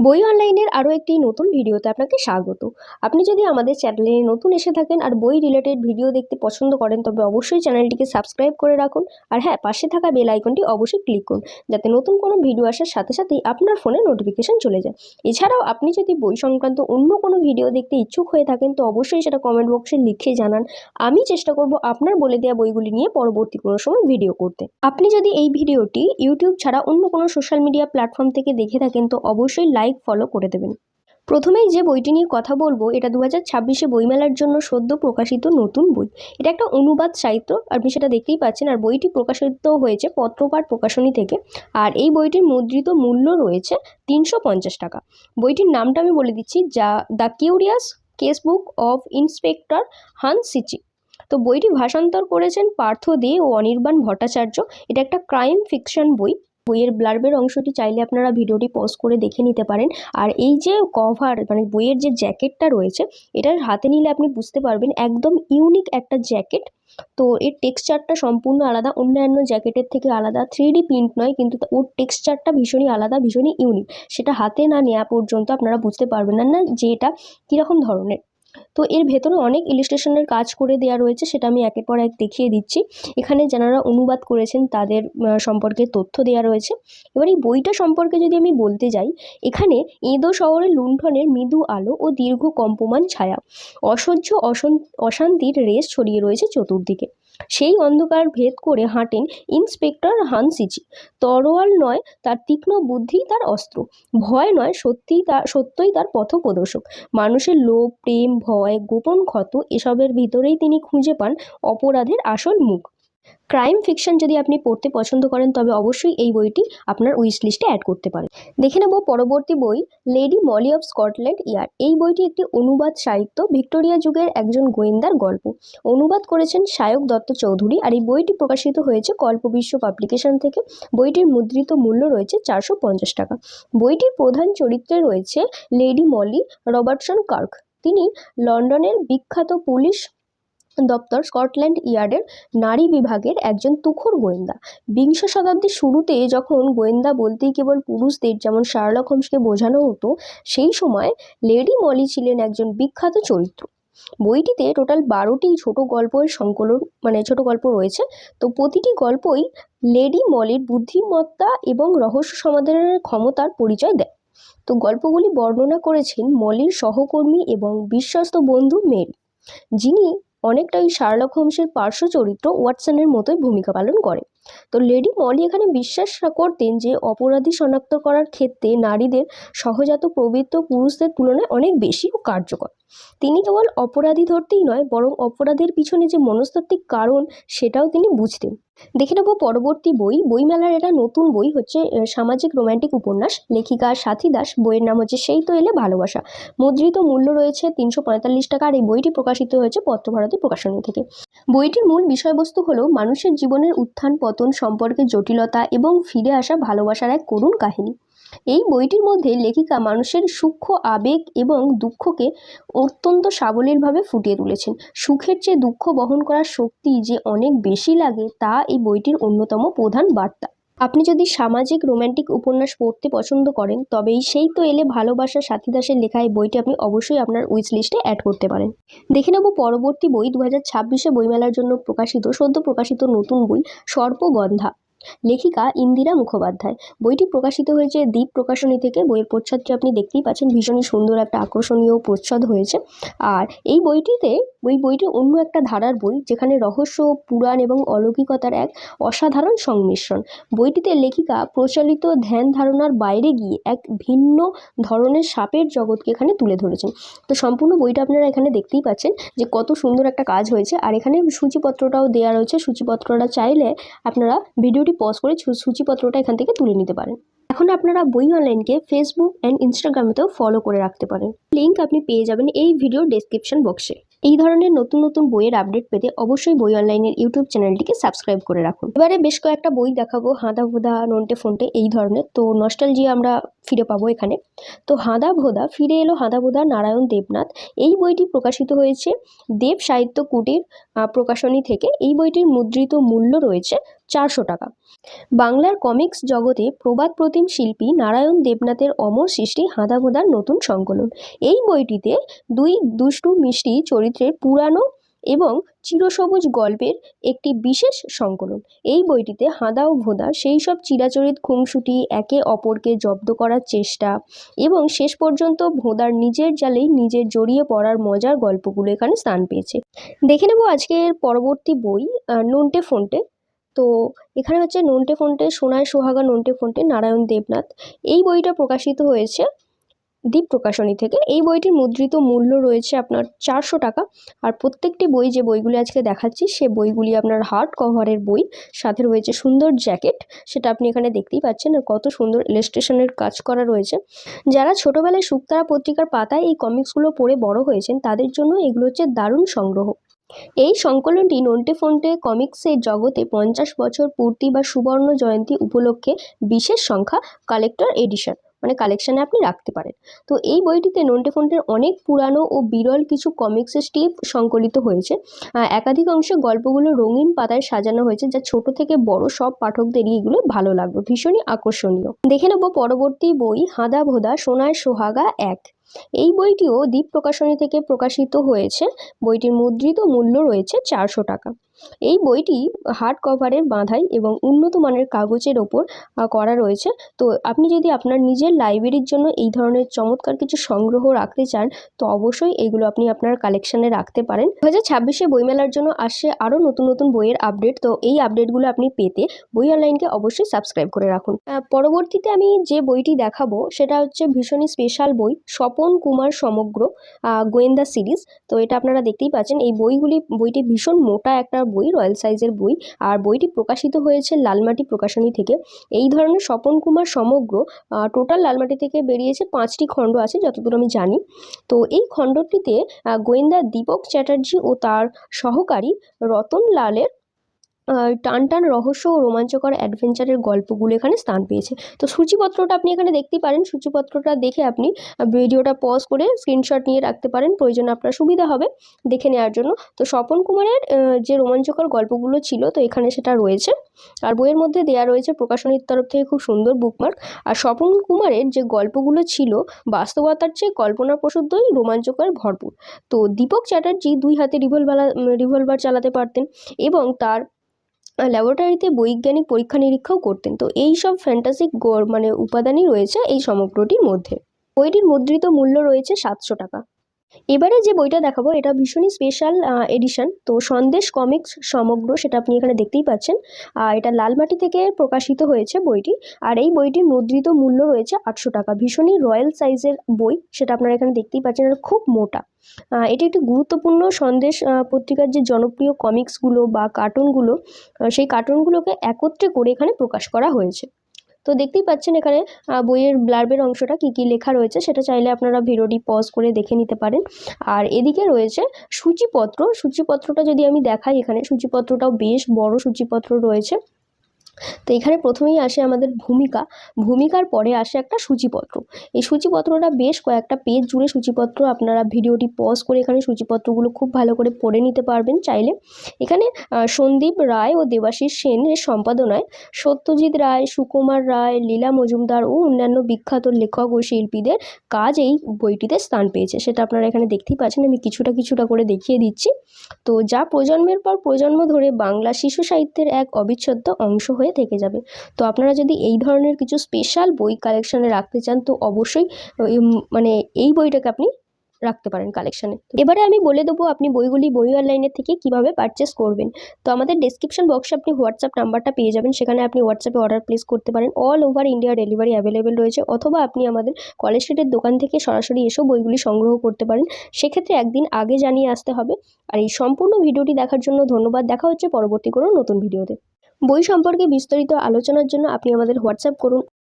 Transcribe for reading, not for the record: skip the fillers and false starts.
বই অনলাইনের আরও একটি নতুন ভিডিওতে আপনাকে স্বাগত। আপনি যদি আমাদের চ্যানেলে নতুন এসে থাকেন আর বই রিলেটেড ভিডিও দেখতে পছন্দ করেন, তবে অবশ্যই চ্যানেলটিকে সাবস্ক্রাইব করে রাখুন। আর হ্যাঁ, পাশে থাকা বেল আইকনটি অবশ্যই ক্লিক করুন, যাতে নতুন কোনো ভিডিও আসার সাথে সাথেই আপনার ফোনে নোটিফিকেশন চলে যায়। এছাড়াও আপনি যদি বই সংক্রান্ত অন্য কোনো ভিডিও দেখতে ইচ্ছুক হয়ে থাকেন, তো অবশ্যই সেটা কমেন্ট বক্সে লিখে জানান। আমি চেষ্টা করব আপনার বলে দেওয়া বইগুলি নিয়ে পরবর্তী কোনো সময় ভিডিও করতে। আপনি যদি এই ভিডিওটি ইউটিউব ছাড়া অন্য কোনো সোশ্যাল মিডিয়া প্ল্যাটফর্ম থেকে দেখে থাকেন, তো অবশ্যই লাইক ফলো করে দেবেন। প্রথমেই যে বইটি নিয়ে কথা বলবো, এটা 2026 বইমেলার জন্য সদ্য প্রকাশিত নতুন বই। এটা একটা অনুবাদ সাহিত্য, আপনি সেটা দেখতেই পাচ্ছেন। আর বইটি প্রকাশিত হয়েছে পত্রপাঠ প্রকাশনী থেকে। আর এই বইটির মুদ্রিত মূল্য রয়েছে 350 টাকা। বইটির নামটা আমি বলে দিচ্ছি, the curious case book of inspector Hans Sichi. তো বইটি ভাষান্তর করেছেন পার্থ দে ও অনির্বাণ ভট্টাচার্য। এটা একটা ক্রাইম ফিকশন বই। বইয়ের ব্লার্বের অংশটি চাইলে আপনারা ভিডিওটি পজ করে দেখে নিতে পারেন। আর এই যে কভার, মানে বইয়ের যে জ্যাকেটটা রয়েছে, এটার হাতে নিলে আপনি বুঝতে পারবেন একদম ইউনিক একটা জ্যাকেট। তো এর টেক্সচারটা সম্পূর্ণ আলাদা, অন্যান্য জ্যাকেটের থেকে আলাদা। 3D প্রিন্ট নয়, কিন্তু ওর টেক্সচারটা ভীষণই আলাদা, ভীষণই ইউনিক। সেটা হাতে না নেওয়া পর্যন্ত আপনারা বুঝতে পারবেন না যে এটা কীরকম ধরনের। তো এর ভেতরে অনেক ইলিস্ট্রেশনের কাজ করে দেওয়া রয়েছে, সেটা আমি একের পর এক দেখিয়ে দিচ্ছি। এখানে যারা অনুবাদ করেছেন তাদের সম্পর্কে তথ্য দেওয়া রয়েছে। এবার এই বইটা সম্পর্কে যদি আমি বলতে যাই, এখানে এঁদো শহরে লুণ্ঠনের মৃদু আলো ও দীর্ঘ কম্পমান ছায়া, অসহ্য অশান্তির রেশ ছড়িয়ে রয়েছে চতুর্দিকে। সেই অন্ধকার ভেদ করে হাঁটেন ইন্সপেক্টর হানসিচি। তরোয়াল নয় তার তীক্ষ্ণ বুদ্ধি তার অস্ত্র, ভয় নয় সত্যই তার পথপ্রদর্শক। মানুষের লোভ, প্রেম, ভয়, গোপন ক্ষত, এসবের ভিতরেই তিনি খুঁজে পান অপরাধের আসল মুখ। ক্রাইম ফিকশন যদি আপনি পড়তে পছন্দ করেন, তবে অবশ্যই এই বইটি আপনার উইশ লিস্টে অ্যাড করতে পারেন। দেখে নেব পরবর্তী বই, lady Molly of Scotland Yard. এই বইটি একটি অনুবাদ সাহিত্য, ভিক্টোরিয়া যুগের একজন গোয়েন্দার গল্প। অনুবাদ করেছেন সায়ক দত্ত চৌধুরী। আর এই বইটি প্রকাশিত হয়েছে কল্পবিশ্ব পাবলিকেশন থেকে। বইটির মুদ্রিত মূল্য রয়েছে 450 টাকা। বইটির প্রধান চরিত্রে রয়েছে লেডি মলি রবার্টসন কার্ক। তিনি লন্ডনের বিখ্যাত পুলিশ দপ্তর স্কটল্যান্ড ইয়ার্ডের নারী বিভাগের একজন তুখোড় গোয়েন্দা। বিংশ শতাব্দীর শুরুতে যখন গোয়েন্দা বলতেই কেবল পুরুষদের, যেমন শার্লক হোমসকে বোঝানো হতো, সেই সময় লেডি মলি ছিলেন একজন বিখ্যাত চরিত্র। বইটিতে টোটাল 12টি ছোট গল্পের সংকলন, ছোট গল্প রয়েছে। তো প্রতিটি গল্পই লেডি মলির বুদ্ধিমত্তা এবং রহস্য সমাধানের ক্ষমতার পরিচয় দেয়। তো গল্পগুলি বর্ণনা করেছেন মলির সহকর্মী এবং বিশ্বস্ত বন্ধু মেরি, যিনি অনেকটাই শার্লক হোমসের পার্শ্ব চরিত্র ওয়াটসনের মতোই ভূমিকা পালন করে। তো লেডি মলি এখানে বিশ্বাস করতেন যে অপরাধী শনাক্ত করার ক্ষেত্রে নারীদের সহজাত প্রবৃত্তি পুরুষদের তুলনায় অনেক বেশি ও কার্যকর। তিনি কেবল অপরাধী ধরতেই নয়, বরং অপরাধের পিছনে যে মনস্তাত্ত্বিক কারণ, সেটাও তিনি বুঝতেন। দেখে নেব পরবর্তী বই। বইমেলার এটা নতুন বই হচ্ছে সামাজিক রোম্যান্টিক উপন্যাস, লেখিকা সাথী দাস। বইয়ের নাম হচ্ছে সেই তো এলে ভালোবাসা। মুদ্রিত মূল্য রয়েছে 345 টাকা। আর এই বইটি প্রকাশিত হয়েছে পত্রভারতী প্রকাশনী থেকে। বইটির মূল বিষয়বস্তু হলো মানুষের জীবনের উত্থান পতন সম্পর্কে জটিলতা এবং ফিরে আসা ভালোবাসার এক করুণ কাহিনী। এই বইটির মধ্যে লেখিকা মানুষের সূক্ষ্ম আবেগ এবং দুঃখকে অত্যন্ত সাবলীলভাবে ফুটিয়ে তুলেছেন। সুখের চেয়ে দুঃখ বহন করার শক্তি যে অনেক বেশি লাগে, তা এই বইটির অন্যতম প্রধান বার্তা। আপনি যদি সামাজিক রোম্যান্টিক উপন্যাস পড়তে পছন্দ করেন, তবে সেই তো এলে ভালোবাসা সাথী দাসের লেখা এই বইটি আপনি অবশ্যই আপনার উইশ লিস্টে অ্যাড করতে পারেন। দেখে নেব পরবর্তী বই, 2026 বইমেলার জন্য সদ্য প্রকাশিত নতুন বই, সর্পগন্ধা। লেখিকা ইন্দিরা মুখোপাধ্যায়। বইটি প্রকাশিত হয়েছে দ্বীপ প্রকাশনী থেকে। বইয়ের প্রচ্ছদটি আপনি দেখতেই পাচ্ছেন, ভীষণই সুন্দর একটা আকর্ষণীয় প্রচ্ছদ হয়েছে। আর এই বইটি অন্য একটা ধারার বই, যেখানে রহস্য, পুরাণ এবং অলৌকিকতার এক অসাধারণ সংমিশ্রণ। বইটিতে লেখিকা প্রচলিত ধ্যান ধারণার বাইরে গিয়ে এক ভিন্ন ধরনের সাপের জগৎকে এখানে তুলে ধরেছেন। তো সম্পূর্ণ বইটা আপনারা এখানে দেখতেই পাচ্ছেন যে কত সুন্দর একটা কাজ হয়েছে। আর এখানে সূচিপত্রটাও দেওয়া রয়েছে। সূচিপত্রটা চাইলে আপনারা ভিডিওটি পজ করে সূচিপত্রটা এখান থেকে তুলে নিতে পারেন। এখন আপনারা বই অনলাইনকে ফেসবুক অ্যান্ড ইনস্টাগ্রামেতেও ফলো করে রাখতে পারেন। লিঙ্ক আপনি পেয়ে যাবেন এই ভিডিওর ডেসক্রিপশন বক্সে। এই ধরনের নতুন নতুন বইয়ের আপডেট পেতে অবশ্যই বই অনলাইনের ইউটিউব চ্যানেলটিকে সাবস্ক্রাইব করে রাখুন। এবারে বেশ কয়েকটা বই দেখাবো, হাঁদা ভোদা, নন্টে ফন্টে এই ধরনের। তো নস্টালজিয়া আমরা ফিরে পাবো এখানে। তো হাঁদা ভোঁদা ফিরে এলো হাঁদা ভোঁদা নারায়ণ দেবনাথ, এই বইটি প্রকাশিত হয়েছে দেব সাহিত্য কুটির প্রকাশনী থেকে। এই বইটির মুদ্রিত মূল্য রয়েছে 400 টাকা। বাংলার কমিক্স জগতে প্রবাদ প্রতিম শিল্পী নারায়ণ দেবনাথের অমর সৃষ্টি হাঁদা ভোঁদার নতুন সংকলন। এই বইটিতে দুই দুষ্টু মিষ্টি চরিত্রের পুরানো এবং চিরসবুজ গল্পের একটি বিশেষ সংকলন। এই বইটিতে হাঁদা ও ভোঁদা সেই সব চিরাচরিত খুনসুটি, একে অপরকে জব্দ করার চেষ্টা এবং শেষ পর্যন্ত ভোঁদার নিজের জালেই নিজের জড়িয়ে পড়ার মজার গল্পগুলো এখানে স্থান পেয়েছে। দেখে নেব আজকের পরবর্তী বই, নন্টে ফন্টে। তো এখানে হচ্ছে নন্টে ফন্টে সোনায় সোহাগা নন্টে ফন্টে নারায়ণ দেবনাথ। এই বইটা প্রকাশিত হয়েছে দ্বীপ প্রকাশনী থেকে। এই বইটির মুদ্রিত মূল্য রয়েছে আপনার 400 টাকা। আর প্রত্যেকটি বই, যে বইগুলি আজকে দেখাচ্ছি সে বইগুলি আপনার হার্ড কভারের বই, সাথে রয়েছে সুন্দর জ্যাকেট, সেটা আপনি এখানে দেখতেই পাচ্ছেন। আর কত সুন্দর ইলাস্ট্রেশনের কাজ করা রয়েছে। যারা ছোটোবেলায় শুকতারা পত্রিকার পাতায় এই কমিক্সগুলো পড়ে বড় হয়েছেন তাদের জন্য এগুলো হচ্ছে দারুণ সংগ্রহ। এই সংকলনটি নন্টে ফন্টে কমিক্সের জগতে 50 বছর পূর্তি বা সুবর্ণ জয়ন্তী উপলক্ষে বিশেষ সংখ্যা কালেক্টর এডিশন, মানে কালেকশানে আপনি রাখতে পারেন। তো এই বইটিতে নন্টে ফন্টের অনেক পুরানো ও বিরল কিছু কমিক্সের স্ট্রিপ সংকলিত হয়েছে। একাধিক অংশে গল্পগুলো রঙিন পাতায় সাজানো হয়েছে, যা ছোট থেকে বড় সব পাঠকদেরই এগুলো ভালো লাগবে, ভীষণই আকর্ষণীয়। দেখে নেব পরবর্তী বই, হাঁদা ভোঁদা সোনায় সোহাগা 1। এই বইটিও দ্বীপ প্রকাশনী থেকে প্রকাশিত হয়েছে। বইটির মুদ্রিত মূল্য রয়েছে 400 টাকা। এই বইটি হার্ড কভারের বাঁধাই এবং উন্নত মানের কাগজের ওপর করা রয়েছে। তো আপনি যদি আপনার নিজের লাইব্রেরির জন্য এই ধরনের চমৎকার কিছু সংগ্রহ রাখতে চান তো অবশ্যই এইগুলো আপনি আপনার কালেকশানে রাখতে পারেন। 2026 বইমেলার জন্য আসছে আরও নতুন নতুন বইয়ের আপডেট। তো এই আপডেটগুলো আপনি পেতে বই অনলাইনকে অবশ্যই সাবস্ক্রাইব করে রাখুন। পরবর্তীতে আমি যে বইটি দেখাবো সেটা হচ্ছে ভীষণই স্পেশাল বই, স্বপন কুমার সমগ্র গোয়েন্দা সিরিজ। তো এটা আপনারা দেখতেই পাচ্ছেন। এই বইটি ভীষণ মোটা একটা বই, রয়্যাল সাইজের বই। আর বইটি প্রকাশিত হয়েছে লালমাটি প্রকাশনী থেকে। এই ধরনের স্বপন কুমার সমগ্র টোটাল লালমাটি থেকে বেরিয়েছে 5টি খণ্ড আছে যতদূর আমি জানি। তো এই খণ্ডটিতে গোয়েন্দা দীপক চ্যাটার্জি ও তার সহকারী রতন লালের টান টান রহস্য ও রোমাঞ্চকর অ্যাডভেঞ্চারের গল্পগুলো এখানে স্থান পেয়েছে। তো সূচিপত্রটা আপনি এখানে দেখতেই পারেন। সূচিপত্রটা দেখে আপনি ভিডিওটা পজ করে স্ক্রিনশট নিয়ে রাখতে পারেন, প্রয়োজনে আপনার সুবিধা হবে দেখে নেওয়ার জন্য। তো স্বপন কুমারের যে রোমাঞ্চকর গল্পগুলো ছিল তো এখানে সেটা রয়েছে। আর বইয়ের মধ্যে দেয়া রয়েছে প্রকাশনীর তরফ থেকে খুব সুন্দর বুকমার্ক। আর স্বপন কুমারের যে গল্পগুলো ছিল বাস্তবতার চেয়ে কল্পনাপ্রসূতই রোমাঞ্চকর ভরপুর। তো দীপক চ্যাটার্জি 2 হাতে রিভলভার চালাতে পারতেন এবং তার ল্যাবরেটরিতে বৈজ্ঞানিক পরীক্ষা নিরীক্ষাও করতেন। তো এই সব ফ্যান্টাসিক মানে উপাদানই রয়েছে এই সমগ্রটির মধ্যে। বইটির মুদ্রিত মূল্য রয়েছে 700 টাকা। এবারে যে বইটা দেখাবো এটা ভীষণই স্পেশাল এডিশন। তো সন্দেশ কমিক্স সমগ্র, সেটা আপনি এখানে দেখতেই পাচ্ছেন। এটা লালমাটি থেকে প্রকাশিত হয়েছে বইটি। আর এই বইটির মুদ্রিত মূল্য রয়েছে 800 টাকা। ভীষণই রয়্যাল সাইজের বই, সেটা আপনারা এখানে দেখতেই পাচ্ছেন। আর খুব মোটা। এটি একটি গুরুত্বপূর্ণ সন্দেশ পত্রিকার যে জনপ্রিয় কমিক্সগুলো বা কার্টুনগুলো, সেই কার্টুনগুলোকে একত্রে করে এখানে প্রকাশ করা হয়েছে। তো দেখতেই পাচ্ছেন এখানে বইয়ের ব্লার্বের অংশটা কী কী লেখা রয়েছে সেটা চাইলে আপনারা ভিডিওটি পজ করে দেখে নিতে পারেন। আর এদিকে রয়েছে সূচিপত্রটা যদি আমি দেখাই, এখানে সূচিপত্রটাও বেশ বড় সূচিপত্র রয়েছে। তো এখানে প্রথমেই আসে আমাদের ভূমিকার পরে আসে একটা সূচিপত্র। এই সূচিপত্রটা বেশ কয়েকটা পেজ জুড়ে সূচিপত্র। আপনারা ভিডিওটি পজ করে এখানে সূচিপত্রগুলো খুব ভালো করে পড়ে নিতে পারবেন চাইলে। এখানে সন্দীপ রায় ও দেবাশিস সেনের সম্পাদনায় সত্যজিৎ রায়, সুকুমার রায়, লীলা মজুমদার ও অন্যান্য বিখ্যাত লেখক ও শিল্পীদের কাজ এই বইটিতে স্থান পেয়েছে, সেটা আপনারা এখানে দেখতেই পাচ্ছেন। আমি কিছুটা করে দেখিয়ে দিচ্ছি। তো যা প্রজন্মের পর প্রজন্ম ধরে বাংলা শিশু সাহিত্যের এক অবিচ্ছেদ্য অংশ হয়ে থেকে যাবে। তো আপনারা যদি এই ধরনের কিছু স্পেশাল বই কালেকশানে রাখতে চান তো অবশ্যই মানে এই বইটাকে আপনি রাখতে পারেন কালেকশানে। এবারে আমি বলে দেবো আপনি বইগুলি বই অনলাইনের থেকে কিভাবে পারচেস করবেন। তো আমাদের ডেসক্রিপশন বক্সে আপনি হোয়াটসঅ্যাপ নাম্বারটা পেয়ে যাবেন, সেখানে আপনি হোয়াটসঅ্যাপে অর্ডার প্লেস করতে পারেন। All over India delivery available রয়েছে। অথবা আপনি আমাদের কলেজ স্ট্রিটের দোকান থেকে সরাসরি এসেও বইগুলি সংগ্রহ করতে পারেন। সেক্ষেত্রে একদিন আগে জানিয়ে আসতে হবে। আর এই সম্পূর্ণ ভিডিওটি দেখার জন্য ধন্যবাদ। দেখা হচ্ছে পরবর্তী কোনো নতুন ভিডিওতে। বই সম্পর্কে বিস্তারিত আলোচনার জন্য আপনি আমাদের হোয়াটসঅ্যাপ করুন।